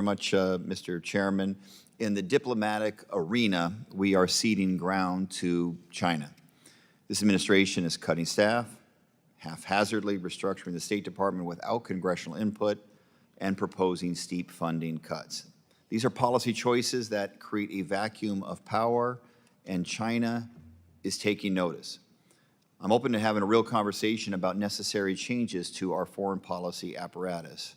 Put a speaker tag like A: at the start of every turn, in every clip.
A: very much, Mr. Chairman. In the diplomatic arena, we are ceding ground to China. This administration is cutting staff, haphazardly restructuring the State Department without congressional input, and proposing steep funding cuts. These are policy choices that create a vacuum of power, and China is taking notice. I'm open to having a real conversation about necessary changes to our foreign policy apparatus.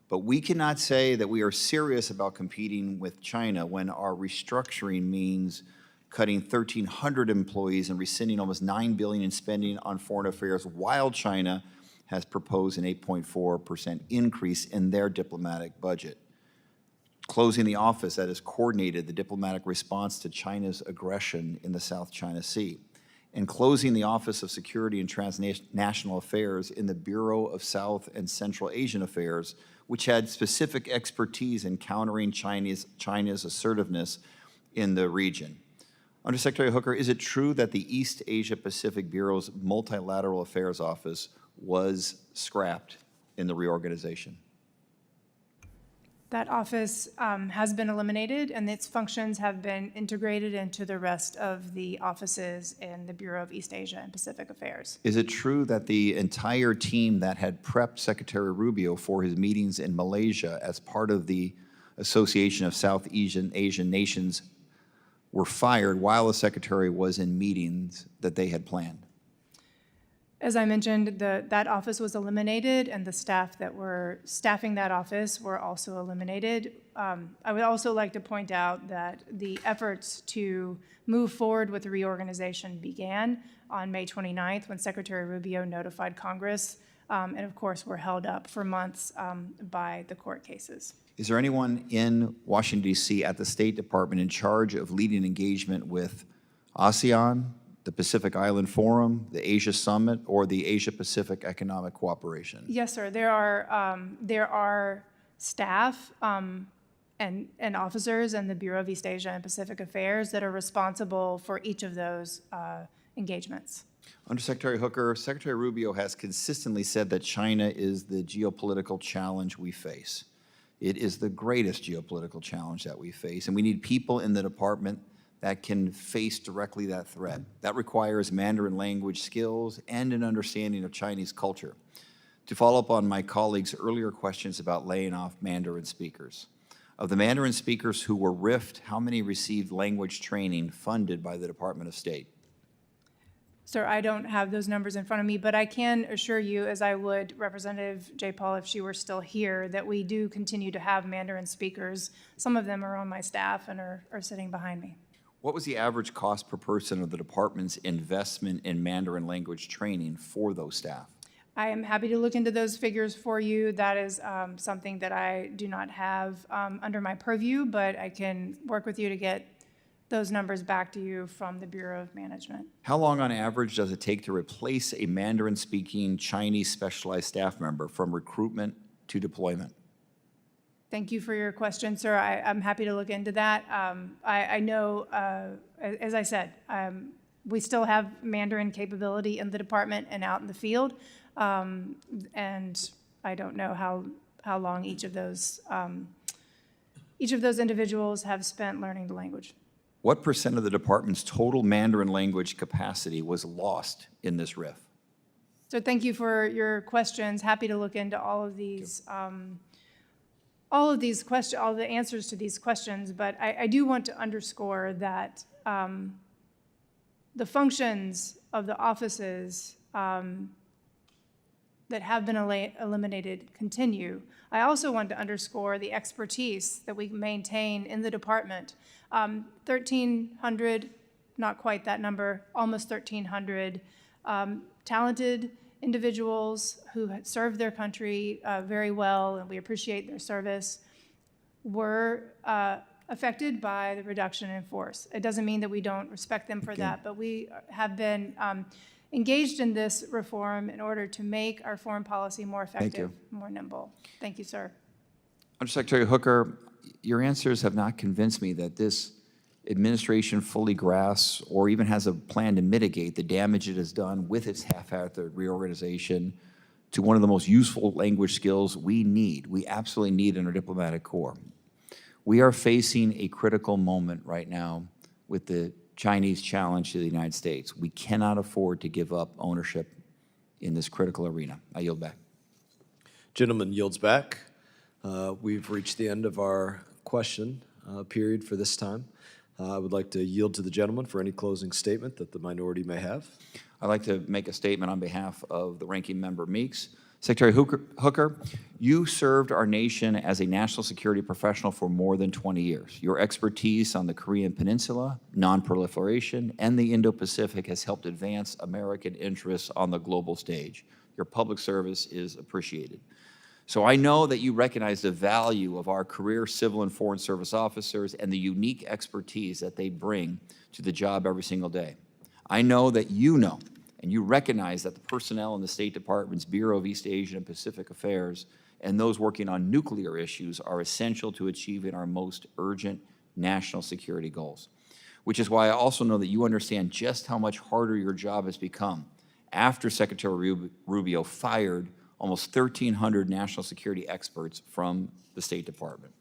A: But we cannot say that we are serious about competing with China when our restructuring means cutting 1,300 employees and rescinding almost $9 billion in spending on foreign affairs, while China has proposed an 8.4% increase in their diplomatic budget. Closing the office that has coordinated the diplomatic response to China's aggression in the South China Sea, and closing the Office of Security and Transnational Affairs in the Bureau of South and Central Asian Affairs, which had specific expertise in countering China's assertiveness in the region. Undersecretary Hooker, is it true that the East Asia Pacific Bureau's Multilateral Affairs Office was scrapped in the reorganization?
B: That office has been eliminated, and its functions have been integrated into the rest of the offices in the Bureau of East Asia and Pacific Affairs.
A: Is it true that the entire team that had prepped Secretary Rubio for his meetings in Malaysia as part of the Association of South Asian Nations were fired while the Secretary was in meetings that they had planned?
B: As I mentioned, that office was eliminated, and the staff that were staffing that office were also eliminated. I would also like to point out that the efforts to move forward with the reorganization began on May 29th when Secretary Rubio notified Congress, and of course were held up for months by the court cases.
A: Is there anyone in Washington, D.C. at the State Department in charge of leading engagement with ASEAN, the Pacific Island Forum, the Asia Summit, or the Asia Pacific Economic Cooperation?
B: Yes, sir. There are staff and officers in the Bureau of East Asia and Pacific Affairs that are responsible for each of those engagements.
A: Undersecretary Hooker, Secretary Rubio has consistently said that China is the geopolitical challenge we face. It is the greatest geopolitical challenge that we face, and we need people in the department that can face directly that threat. That requires Mandarin language skills and an understanding of Chinese culture. To follow up on my colleagues' earlier questions about laying off Mandarin speakers, of the Mandarin speakers who were RIFed, how many received language training funded by the Department of State?
B: Sir, I don't have those numbers in front of me, but I can assure you, as I would Representative J. Paul if she were still here, that we do continue to have Mandarin speakers. Some of them are on my staff and are sitting behind me.
A: What was the average cost per person of the department's investment in Mandarin language training for those staff?
B: I am happy to look into those figures for you. That is something that I do not have under my purview, but I can work with you to get those numbers back to you from the Bureau of Management.
A: How long on average does it take to replace a Mandarin-speaking Chinese specialized staff member from recruitment to deployment?
B: Thank you for your question, sir. I'm happy to look into that. I know, as I said, we still have Mandarin capability in the department and out in the field, and I don't know how long each of those individuals have spent learning the language.
A: What % of the department's total Mandarin language capacity was lost in this RIF?
B: So thank you for your questions. Happy to look into all of these. All the answers to these questions, but I do want to underscore that the functions of the offices that have been eliminated continue. I also want to underscore the expertise that we maintain in the department. 1,300, not quite that number, almost 1,300 talented individuals who had served their country very well, and we appreciate their service, were affected by the reduction in force. It doesn't mean that we don't respect them for that, but we have been engaged in this reform in order to make our foreign policy more effective, more nimble. Thank you, sir.
A: Undersecretary Hooker, your answers have not convinced me that this administration fully grasps or even has a plan to mitigate the damage it has done with its haphazard reorganization to one of the most useful language skills we absolutely need in our diplomatic corps. We are facing a critical moment right now with the Chinese challenge to the United States. We cannot afford to give up ownership in this critical arena. I yield back.
C: Gentleman yields back. We've reached the end of our question period for this time. I would like to yield to the gentleman for any closing statement that the minority may have.
A: I'd like to make a statement on behalf of the ranking member Meeks. Secretary Hooker, you served our nation as a national security professional for more than 20 years. Your expertise on the Korean Peninsula, nonproliferation, and the Indo-Pacific has helped advance American interests on the global stage. Your public service is appreciated. So I know that you recognize the value of our career civil and foreign service officers and the unique expertise that they bring to the job every single day. I know that you know and you recognize that the personnel in the State Department's Bureau of East Asia and Pacific Affairs and those working on nuclear issues are essential to achieving our most urgent national security goals, which is why I also know that you understand just how much harder your job has become after Secretary Rubio fired almost 1,300 national security experts from the State Department.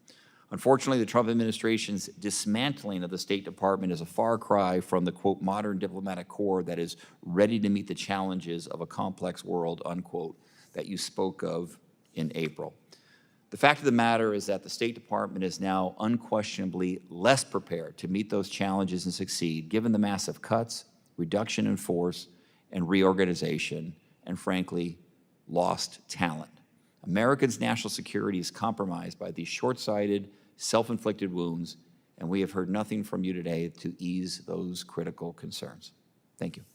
A: Unfortunately, the Trump administration's dismantling of the State Department is a far cry from the, quote, modern diplomatic corps that is ready to meet the challenges of a complex world, unquote, that you spoke of in April. The fact of the matter is that the State Department is now unquestionably less prepared to meet those challenges and succeed, given the massive cuts, reduction in force, and reorganization, and frankly, lost talent. Americans' national security is compromised by these short-sighted, self-inflicted wounds, and we have heard nothing from you today to ease those critical concerns. Thank you.